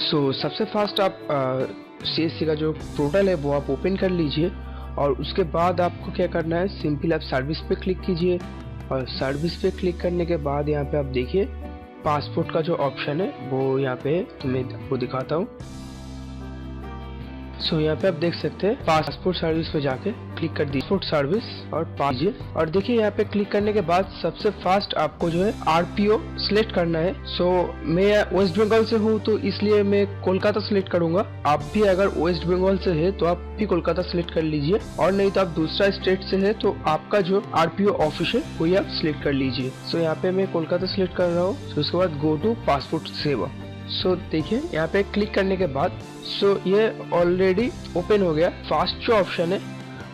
सबसे फास्ट आप CSC का जो पोर्टल है वो आप ओपन कर लीजिए और उसके बाद आपको क्या करना है, सिंपल आप सर्विस पे क्लिक कीजिए और सर्विस पे क्लिक करने के बाद यहाँ पे आप देखिए पासपोर्ट का जो ऑप्शन है वो यहाँ पे मैं आपको दिखाता हूँ। यहाँ पे आप देख सकते हैं पासपोर्ट सर्विस पे जाके क्लिक कर दीजिए पासपोर्ट सर्विस और पाइए और देखिए यहाँ पे क्लिक करने के बाद सबसे फास्ट आपको जो है RPO सिलेक्ट करना है। मैं वेस्ट बंगाल से हूँ तो इसलिए मैं कोलकाता सिलेक्ट करूंगा। आप भी अगर वेस्ट बंगाल से है तो आप भी कोलकाता सिलेक्ट कर लीजिए और नहीं तो आप दूसरा स्टेट से है तो आपका जो RPO ऑफिस है वही आप सिलेक्ट कर लीजिए। यहाँ पे मैं कोलकाता सिलेक्ट कर रहा हूँ। उसके बाद गो टू पासपोर्ट सेवा। देखिए यहाँ पे क्लिक करने के बाद ये ऑलरेडी ओपन हो गया। फास्ट जो ऑप्शन है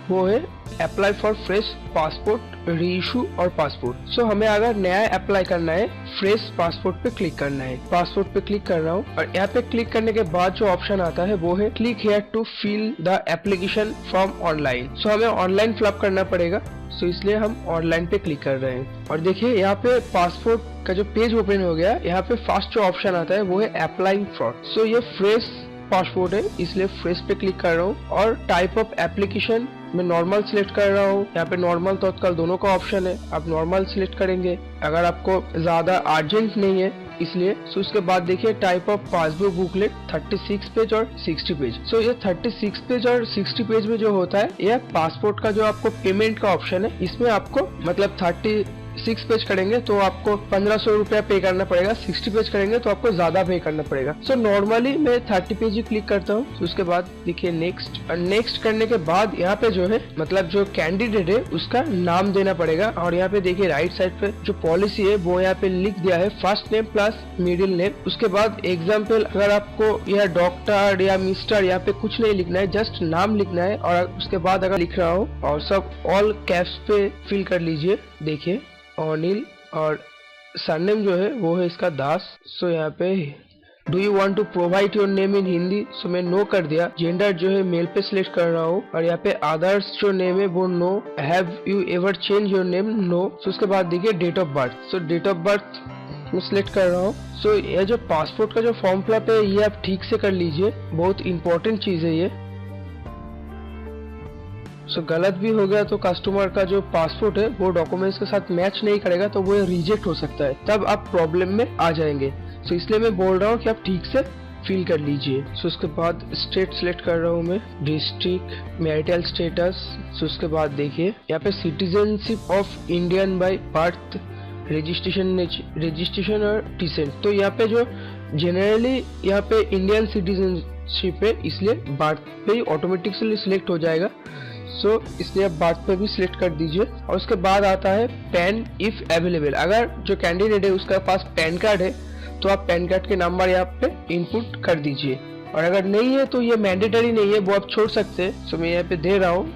वो है अप्लाई फॉर फ्रेश पासपोर्ट, री इशू और पासपोर्ट। हमें अगर नया अप्लाई करना है फ्रेश पासपोर्ट पे क्लिक करना है। पासपोर्ट पे क्लिक कर रहा हूँ और यहाँ पे क्लिक करने के बाद जो ऑप्शन आता है वो है click here to fill the application form online. हमें ऑनलाइन फिलअप करना पड़ेगा, इसलिए हम ऑनलाइन पे क्लिक कर रहे हैं। और देखिए यहाँ पे पासपोर्ट का जो पेज ओपन हो गया। यहाँ पे फर्स्ट जो ऑप्शन आता है वो है अप्लाइंग फॉर। ये फ्रेश पासपोर्ट है इसलिए फ्रेश पे क्लिक कर रहा हूँ और टाइप ऑफ एप्लीकेशन मैं नॉर्मल सिलेक्ट कर रहा हूँ। यहाँ पे नॉर्मल तो तत्काल दोनों का ऑप्शन है, आप नॉर्मल सिलेक्ट करेंगे अगर आपको ज्यादा अर्जेंट नहीं है इसलिए। उसके बाद देखिए type of passbook booklet 36 page और 60 पेज। ये 36 पेज और 60 पेज में जो होता है यह पासपोर्ट का जो आपको पेमेंट का ऑप्शन है। इसमें आपको मतलब 36 पेज करेंगे तो आपको 1500 रुपया पे करना पड़ेगा, 60 पेज करेंगे तो आपको ज्यादा पे करना पड़ेगा। नॉर्मली मैं 30 पेज ही क्लिक करता हूँ। उसके बाद देखिए नेक्स्ट, और नेक्स्ट करने के बाद यहाँ पे जो है मतलब जो कैंडिडेट है उसका नाम देना पड़ेगा। और यहाँ पे देखिए राइट साइड पे जो पॉलिसी है वो यहाँ पे लिख दिया है first name plus middle name. उसके बाद एग्जाम्पल अगर आपको यह डॉक्टर या मिस्टर यहाँ पे कुछ नहीं लिखना है, जस्ट नाम लिखना है। और उसके बाद अगर लिख रहा हूँ और सब ऑल कैप्स पे फिल कर लीजिए। देखिए अनिल और सरनेम जो है वो है इसका दास। यहाँ पे do you want to provide your name in Hindi, मैं नो कर दिया। जेंडर जो है मेल पे सिलेक्ट कर रहा हूँ और यहाँ पे अदर्स जो नेम है वो no. Have you ever change your name, no. उसके बाद देखिए date of birth, date of birth मैं सिलेक्ट कर रहा हूँ। ये जो पासपोर्ट का जो फॉर्म फिलअप है ये आप ठीक से कर लीजिए, बहुत इंपॉर्टेंट चीज है ये। गलत भी हो गया तो कस्टमर का जो पासपोर्ट है वो डॉक्यूमेंट्स के साथ मैच नहीं करेगा तो वो रिजेक्ट हो सकता है, तब आप प्रॉब्लम में आ जाएंगे। इसलिए मैं बोल रहा हूँ कि आप ठीक से फिल कर लीजिए। उसके बाद स्टेट सिलेक्ट कर रहा हूँ मैं, डिस्ट्रिक्ट, मैरिटल स्टेटस। उसके बाद देखिए यहाँ पे citizenship of Indian by birth, registration और डिसेंट। तो यहाँ पे जो जनरली यहाँ पे इंडियन सिटीजनशिप है इसलिए बर्थ पे ही ऑटोमेटिकली सिलेक्ट हो जाएगा। इसलिए आप बात पे भी सिलेक्ट कर दीजिए। और उसके बाद आता है पैन इफ अवेलेबल। अगर जो कैंडिडेट है उसका पास पैन कार्ड है तो आप पैन कार्ड के नंबर यहाँ पे इनपुट कर दीजिए। और अगर नहीं है तो ये मैंडेटरी नहीं है, वो आप छोड़ सकते हैं। मैं यहाँ पे दे रहा हूँ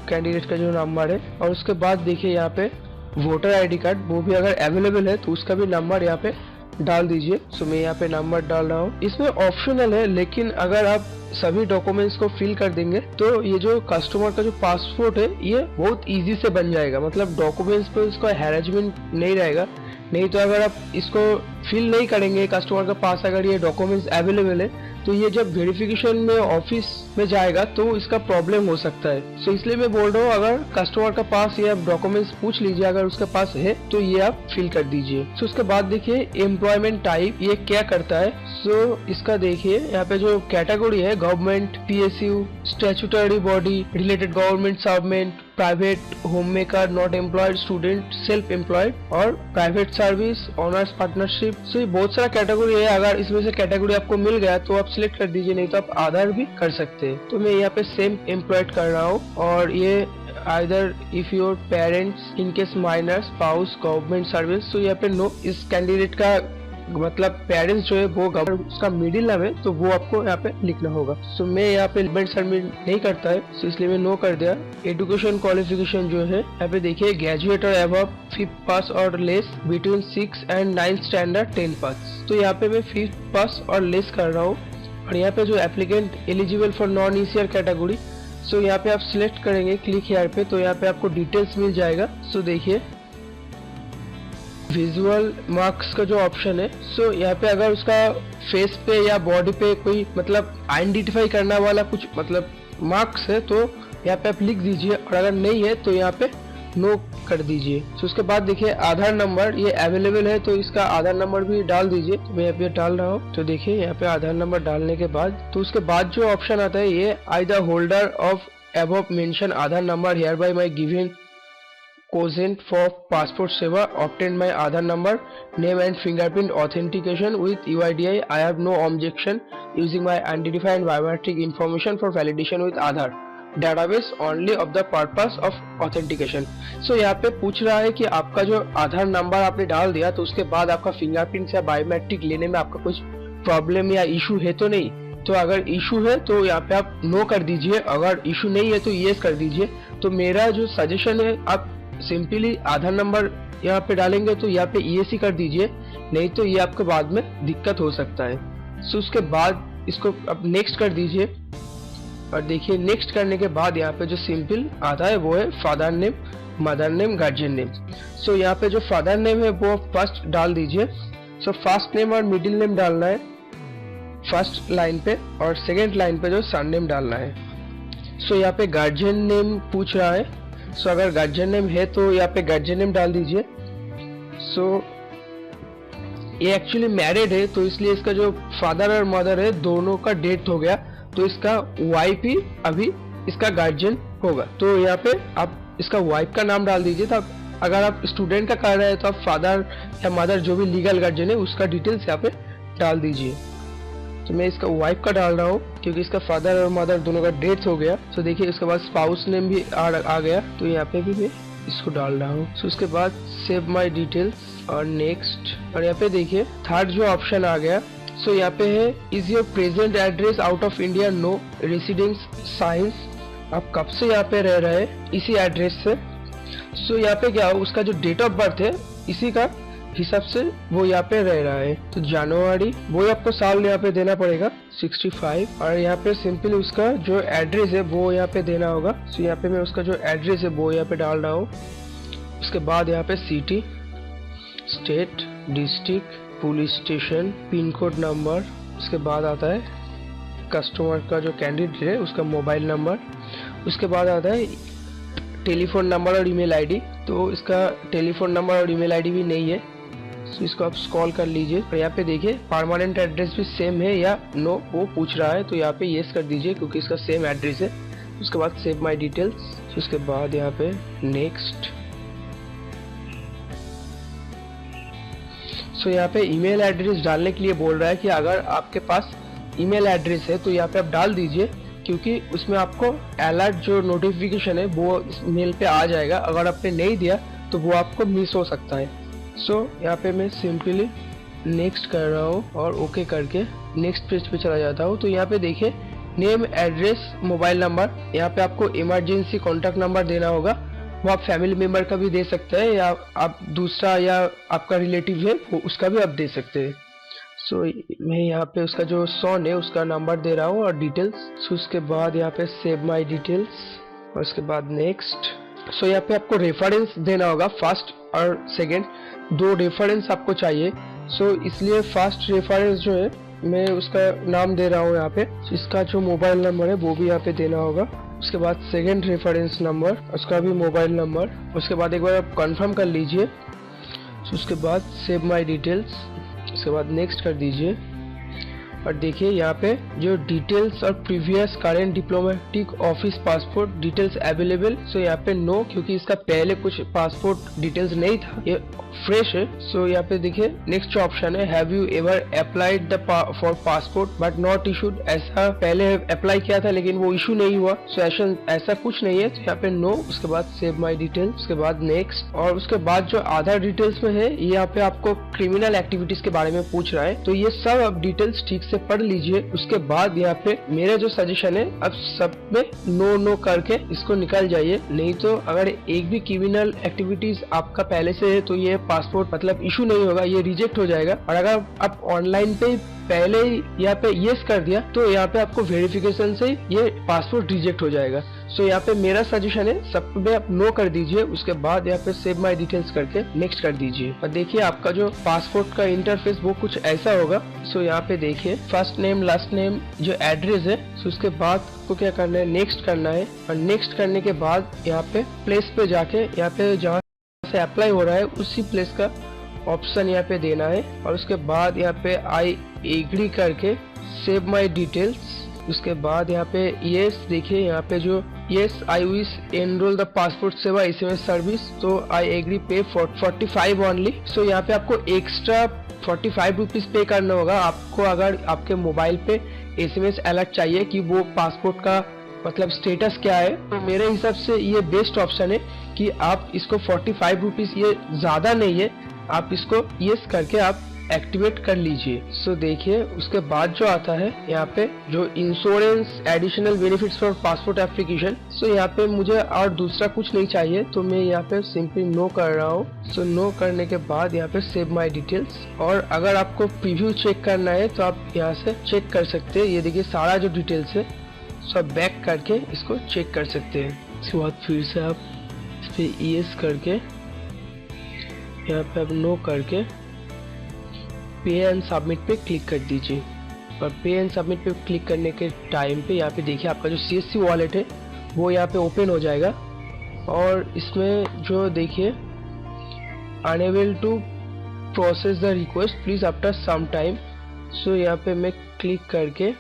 कैंडिडेट का जो नंबर है। और उसके बाद देखिए यहाँ पे वोटर ID कार्ड, वो भी अगर अवेलेबल है तो उसका भी नंबर यहाँ पे डाल दीजिए। मैं यहाँ पे नंबर डाल रहा हूँ। इसमें ऑप्शनल है लेकिन अगर आप सभी डॉक्यूमेंट्स को फिल कर देंगे तो ये जो कस्टमर का जो पासपोर्ट है ये बहुत इजी से बन जाएगा। मतलब डॉक्यूमेंट्स पे इसका हैरेजमेंट नहीं रहेगा। नहीं तो अगर आप इसको फिल नहीं करेंगे, कस्टमर के पास अगर ये डॉक्यूमेंट्स अवेलेबल है तो ये जब वेरिफिकेशन में ऑफिस में जाएगा तो इसका प्रॉब्लम हो सकता है। इसलिए मैं बोल रहा हूँ अगर कस्टमर का पास ये आप डॉक्यूमेंट्स पूछ लीजिए, अगर उसके पास है तो ये आप फिल कर दीजिए। उसके बाद देखिए एम्प्लॉयमेंट टाइप ये क्या करता है। इसका देखिए यहाँ पे जो कैटेगरी है government, PSU, statutory body, related government servant, private, home maker, not employed, student, self employed और प्राइवेट सर्विस, ऑनर्स, पार्टनरशिप। ये बहुत सारा कैटेगरी है। अगर इसमें से कैटेगरी आपको मिल गया तो आप सिलेक्ट कर दीजिए, नहीं तो आप आधार भी कर सकते हैं। तो मैं यहाँ पे सेम एम्प्लॉयड कर रहा हूँ। और ये either if your parents in case minor, spouse, government service. यहाँ पे नो। इस कैंडिडेट का मतलब पेरेंट्स जो है वो उसका मिडिल नेम है तो वो आपको यहाँ पे लिखना होगा। मैं यहाँ पे एलिमेंट सबमिट नहीं करता है इसलिए मैं नो कर दिया। एजुकेशन क्वालिफिकेशन जो है यहाँ पे देखिए ग्रेजुएट और अबव, 5th पास और less, between 6 and 9th standard, 10 पास। तो यहाँ पे मैं 5th पास और लेस कर रहा हूँ। और यहाँ पे जो applicant eligible for non ECR category, यहाँ पे आप सिलेक्ट करेंगे क्लिक हियर पे तो यहाँ पे आपको डिटेल्स मिल जाएगा। देखिए विजुअल मार्क्स का जो ऑप्शन है, सो यहाँ पे अगर उसका फेस पे या बॉडी पे कोई मतलब आइडेंटिफाई करने वाला कुछ मतलब मार्क्स है तो यहाँ पे आप लिख दीजिए, और अगर नहीं है तो यहाँ पे नो कर दीजिए। तो उसके बाद देखिए आधार नंबर ये अवेलेबल है तो इसका आधार नंबर भी डाल दीजिए। तो मैं यहाँ पे डाल रहा हूँ। तो देखिए यहाँ पे आधार नंबर डालने के बाद तो उसके बाद जो ऑप्शन आता है ये I the holder of above mention Aadhaar number hereby my given consent for passport seva obtained my Aadhaar number name and fingerprint authentication with UIDI. I have no objection using my identifier and biometric information for validation with Aadhaar database only of the purpose of authentication. So यहाँ पे पूछ रहा है कि आपका जो आधार number आपने डाल दिया तो उसके बाद आपका फिंगरप्रिंट या बायोमेट्रिक लेने में आपका कुछ प्रॉब्लम या इशू है तो नहीं। तो अगर इशू है तो यहाँ पे आप नो कर दीजिए, अगर इशू नहीं है तो यस कर दीजिए। तो मेरा जो सजेशन है आप सिंपली आधार नंबर यहाँ पे डालेंगे तो यहाँ पे ESC कर दीजिए, नहीं तो ये आपको बाद में दिक्कत हो सकता है। सो उसके बाद इसको अब नेक्स्ट कर दीजिए, और देखिए नेक्स्ट करने के बाद यहाँ पे जो सिंपल आता है वो है father name, mother name, guardian name. So यहाँ पे जो फादर नेम है वो फर्स्ट डाल दीजिए। सो फर्स्ट नेम और मिडिल नेम डालना है फर्स्ट लाइन पे, और सेकेंड लाइन पे जो सरनेम डालना है। सो यहाँ पे गार्जियन नेम पूछ रहा है। सो अगर गार्जियन नेम है तो यहाँ पे गार्जियन नेम डाल दीजिए। सो ये एक्चुअली मैरिड है तो इसलिए इसका जो फादर और मदर है दोनों का डेथ हो गया, तो इसका वाइफ ही अभी इसका गार्जियन होगा। तो यहाँ पे आप इसका वाइफ का नाम डाल दीजिए। तो अगर आप स्टूडेंट का कर रहे हैं तो आप फादर या मदर जो भी लीगल गार्जियन है उसका डिटेल्स यहाँ पे डाल दीजिए। तो मैं इसका वाइफ का डाल रहा हूँ क्योंकि इसका फादर और मदर दोनों का डेथ हो गया। तो देखिए उसके बाद स्पाउस नेम भी आ गया, तो यहाँ पे भी मैं इसको डाल रहा हूँ। तो उसके बाद सेव माय डिटेल्स और नेक्स्ट, और यहाँ पे देखिए थर्ड जो ऑप्शन आ गया। सो यहाँ पे है is your present address out of India, no residence science. आप कब से यहाँ पे रह रहे हैं इसी एड्रेस से। सो यहाँ पे क्या उसका जो डेट ऑफ बर्थ है इसी का हिसाब से वो यहाँ पे रह रहा है। तो जनवरी वो आपको साल यहाँ पे देना पड़ेगा 65, और यहाँ पे सिंपल उसका जो एड्रेस है वो यहाँ पे देना होगा। सो यहाँ पे मैं उसका जो एड्रेस है वो यहाँ पे डाल रहा हूँ। उसके बाद यहाँ पे city, state, district, police station, pin code number. उसके बाद आता है कस्टमर का जो कैंडिडेट है उसका मोबाइल नंबर। उसके बाद आता है टेलीफोन नंबर और ईमेल आईडी। तो इसका टेलीफोन नंबर और ईमेल आईडी भी नहीं है, तो इसको आप स्क्रॉल कर लीजिए। और यहाँ पे देखिए परमानेंट एड्रेस भी सेम है या नो वो पूछ रहा है, तो यहाँ पे यस कर दीजिए क्योंकि इसका सेम एड्रेस है। उसके बाद सेव माय डिटेल्स। उसके बाद यहाँ पे नेक्स्ट। सो यहाँ पे ईमेल एड्रेस डालने के लिए बोल रहा है कि अगर आपके पास ईमेल एड्रेस है तो यहाँ पे आप डाल दीजिए, क्योंकि उसमें आपको अलर्ट जो नोटिफिकेशन है वो मेल पे आ जाएगा। अगर आपने नहीं दिया तो वो आपको मिस हो सकता है। सो यहाँ पे मैं सिंपली नेक्स्ट कर रहा हूँ और ओके करके नेक्स्ट पेज पे चला जाता हूँ। तो यहाँ पे देखिए नेम, एड्रेस, मोबाइल नंबर। यहाँ पे आपको इमरजेंसी कॉन्टैक्ट नंबर देना होगा, वो आप फैमिली मेम्बर का भी दे सकते हैं या आप दूसरा या आपका रिलेटिव है वो उसका भी आप दे सकते हैं। सो मैं यहाँ पे उसका जो सॉन है उसका नंबर दे रहा हूँ और डिटेल्स। सो उसके बाद यहाँ पे सेव माय डिटेल्स और उसके बाद नेक्स्ट। सो यहाँ पे आपको रेफरेंस देना होगा, फर्स्ट और सेकंड दो रेफरेंस आपको चाहिए। सो इसलिए फर्स्ट रेफरेंस जो है मैं उसका नाम दे रहा हूँ यहाँ पे। इसका जो मोबाइल नंबर है वो भी यहाँ पे देना होगा। उसके बाद सेकंड रेफरेंस नंबर, उसका भी मोबाइल नंबर। उसके बाद एक बार आप कंफर्म कर लीजिए। उसके बाद सेव माय डिटेल्स, उसके बाद नेक्स्ट कर दीजिए। और देखिए यहाँ पे जो डिटेल्स और previous current diplomatic office passport details available. So यहाँ पे नो, क्योंकि इसका पहले कुछ पासपोर्ट डिटेल्स नहीं था, ये फ्रेश है। सो यहाँ पे देखिए नेक्स्ट ऑप्शन है have you ever applied the for passport but not issued. ऐसा पहले अप्लाई किया था लेकिन वो इशू नहीं हुआ। सो ऐसा कुछ नहीं है, तो यहाँ पे नो। उसके बाद सेव माई डिटेल्स, उसके बाद नेक्स्ट। और उसके बाद जो आधार डिटेल्स में है ये यहाँ पे आपको क्रिमिनल एक्टिविटीज के बारे में पूछ रहा है, तो ये सब अब डिटेल्स ठीक से पढ़ लीजिए। उसके बाद यहाँ पे मेरा जो सजेशन है अब सब में नो नो करके इसको निकल जाइए, नहीं तो अगर एक भी क्रिमिनल एक्टिविटीज आपका पहले से है तो ये पासपोर्ट मतलब इशू नहीं होगा, ये रिजेक्ट हो जाएगा। और अगर आप ऑनलाइन पे पहले यहाँ पे यस कर दिया तो यहाँ पे आपको वेरिफिकेशन से ये पासपोर्ट रिजेक्ट हो जाएगा। सो यहाँ पे मेरा सजेशन है सब पे आप नो कर दीजिए, उसके बाद यहाँ पे सेव माय डिटेल्स करके नेक्स्ट कर दीजिए। और देखिए आपका जो पासपोर्ट का इंटरफेस वो कुछ ऐसा होगा। सो यहाँ पे देखिए फर्स्ट नेम लास्ट नेम जो एड्रेस है, सो उसके बाद आपको क्या करना है, नेक्स्ट करना है। और नेक्स्ट करने के बाद यहाँ पे प्लेस पे जाके यहाँ पे जहाँ से अप्लाई हो रहा है उसी प्लेस का ऑप्शन यहाँ पे देना है। और उसके बाद यहाँ पे आई एग्री करके सेव माय डिटेल्स। उसके बाद यहाँ पे यस, देखिए यहाँ पे जो yes I wish enrol the passport सेवा SMS सर्विस, तो आई एग्री पे फॉर 45 ओनली। सो यहाँ पे आपको एक्स्ट्रा 45 रुपीज पे करना होगा आपको, अगर आपके मोबाइल पे SMS अलर्ट चाहिए कि वो पासपोर्ट का मतलब स्टेटस क्या है। तो मेरे हिसाब से ये बेस्ट ऑप्शन है कि आप इसको 45 रुपीज, ये ज्यादा नहीं है, आप इसको यस करके आप एक्टिवेट कर लीजिए। सो देखिए उसके बाद जो आता है यहाँ पे जो insurance additional benefits for passport application, so यहाँ पे मुझे और दूसरा कुछ नहीं चाहिए, तो मैं यहाँ पे सिंपली नो कर रहा हूँ। सो नो करने के बाद यहाँ पे सेव माय डिटेल्स। और अगर आपको प्रीव्यू चेक करना है तो आप यहाँ से चेक कर सकते हैं। ये देखिए सारा जो डिटेल्स है सब बैक करके इसको चेक कर सकते हैं। इसके बाद फिर से आप इस पे यस करके यहाँ पे आप नो करके पे एंड सबमिट पे क्लिक कर दीजिए। और पे एंड सबमिट पे क्लिक करने के टाइम पे यहाँ पे देखिए आपका जो CSC वॉलेट है वो यहाँ पे ओपन हो जाएगा। और इसमें जो देखिए unable to process the request please after some time, so यहाँ पे मैं क्लिक करके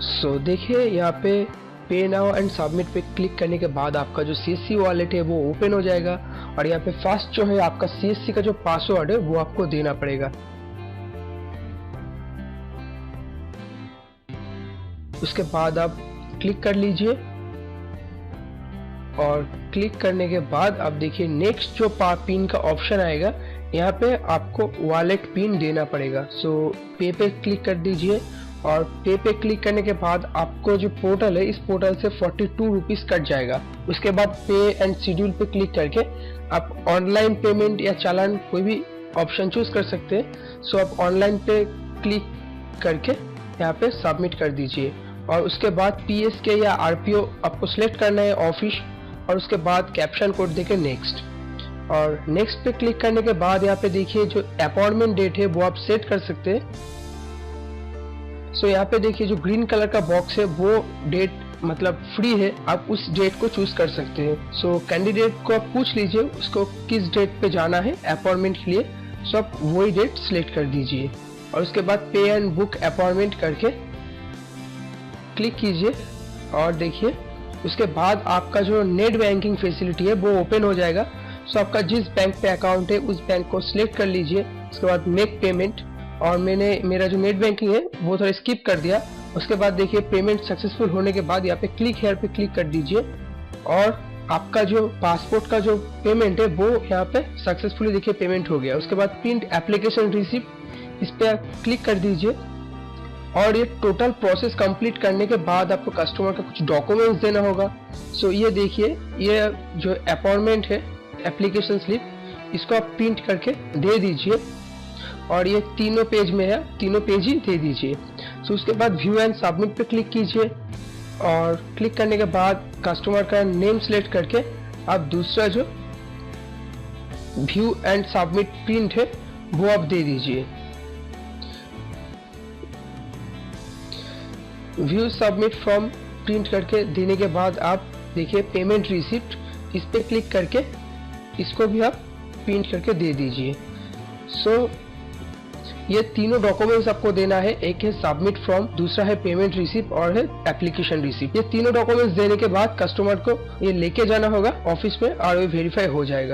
सो देखिए यहाँ पे नाउ एंड सबमिट पे क्लिक करने के बाद आपका जो CSC वॉलेट है वो ओपन हो जाएगा। और यहाँ पे फर्स्ट जो है आपका CSC का जो पासवर्ड है वो आपको देना पड़ेगा। उसके बाद आप क्लिक कर लीजिए। और क्लिक करने के बाद आप देखिए नेक्स्ट जो पिन का ऑप्शन आएगा, यहाँ पे आपको वॉलेट पिन देना पड़ेगा। सो पे क्लिक कर दीजिए। और पे क्लिक करने के बाद आपको जो पोर्टल है इस पोर्टल से 42 रुपीज कट जाएगा। उसके बाद पे एंड शेड्यूल पे क्लिक करके आप ऑनलाइन पेमेंट या चालान कोई भी ऑप्शन चूज कर सकते हैं। सो आप ऑनलाइन पे क्लिक करके यहाँ पे सबमिट कर दीजिए। और उसके बाद PSK या RPO आपको सिलेक्ट करना है ऑफिस। और उसके बाद कैप्शन कोड देके नेक्स्ट। और नेक्स्ट पे क्लिक करने के बाद यहाँ पे देखिए जो अपॉइंटमेंट डेट है वो आप सेट कर सकते हैं। सो यहाँ पे देखिए जो ग्रीन कलर का बॉक्स है वो डेट मतलब फ्री है, आप उस डेट को चूज कर सकते हैं। सो कैंडिडेट को आप पूछ लीजिए उसको किस डेट पे जाना है अपॉइंटमेंट के लिए, सो आप वही डेट सिलेक्ट कर दीजिए। और उसके बाद पे एंड बुक अपॉइंटमेंट करके क्लिक कीजिए। और देखिए उसके बाद आपका जो नेट बैंकिंग फैसिलिटी है वो ओपन हो जाएगा। सो आपका जिस बैंक पे अकाउंट है उस बैंक को सिलेक्ट कर लीजिए। उसके बाद मेक पेमेंट। और मैंने मेरा जो नेट बैंकिंग है वो थोड़ा स्किप कर दिया। उसके बाद देखिए पेमेंट सक्सेसफुल होने के बाद यहाँ पे क्लिक हेयर पे क्लिक कर दीजिए। और आपका जो पासपोर्ट का जो पेमेंट है वो यहाँ पे सक्सेसफुली देखिए पेमेंट हो गया। उसके बाद प्रिंट एप्लीकेशन रिसिप्ट, इस पे क्लिक कर दीजिए। और ये टोटल प्रोसेस कंप्लीट करने के बाद आपको कस्टमर का कुछ डॉक्यूमेंट्स देना होगा। सो ये देखिए ये जो अपॉइंटमेंट है एप्लीकेशन स्लिप, इसको आप प्रिंट करके दे दीजिए। और ये तीनों पेज में है, तीनों पेज ही दे दीजिए। सो उसके बाद व्यू एंड सबमिट पे क्लिक कीजिए। और क्लिक करने के बाद कस्टमर का नेम सिलेक्ट करके आप दूसरा जो व्यू एंड सबमिट प्रिंट है वो आप दे दीजिए। व्यू सबमिट फॉर्म प्रिंट करके देने के बाद आप देखिए पेमेंट रिसिप्ट, इस पे क्लिक करके इसको भी आप प्रिंट करके दे दीजिए। सो ये तीनों डॉक्यूमेंट्स आपको देना है, एक है सबमिट फॉर्म, दूसरा है पेमेंट रिसिप्ट और है एप्लीकेशन रिसिप्ट। ये तीनों डॉक्यूमेंट्स देने के बाद कस्टमर को ये लेके जाना होगा ऑफिस में और ये वेरीफाई हो जाएगा।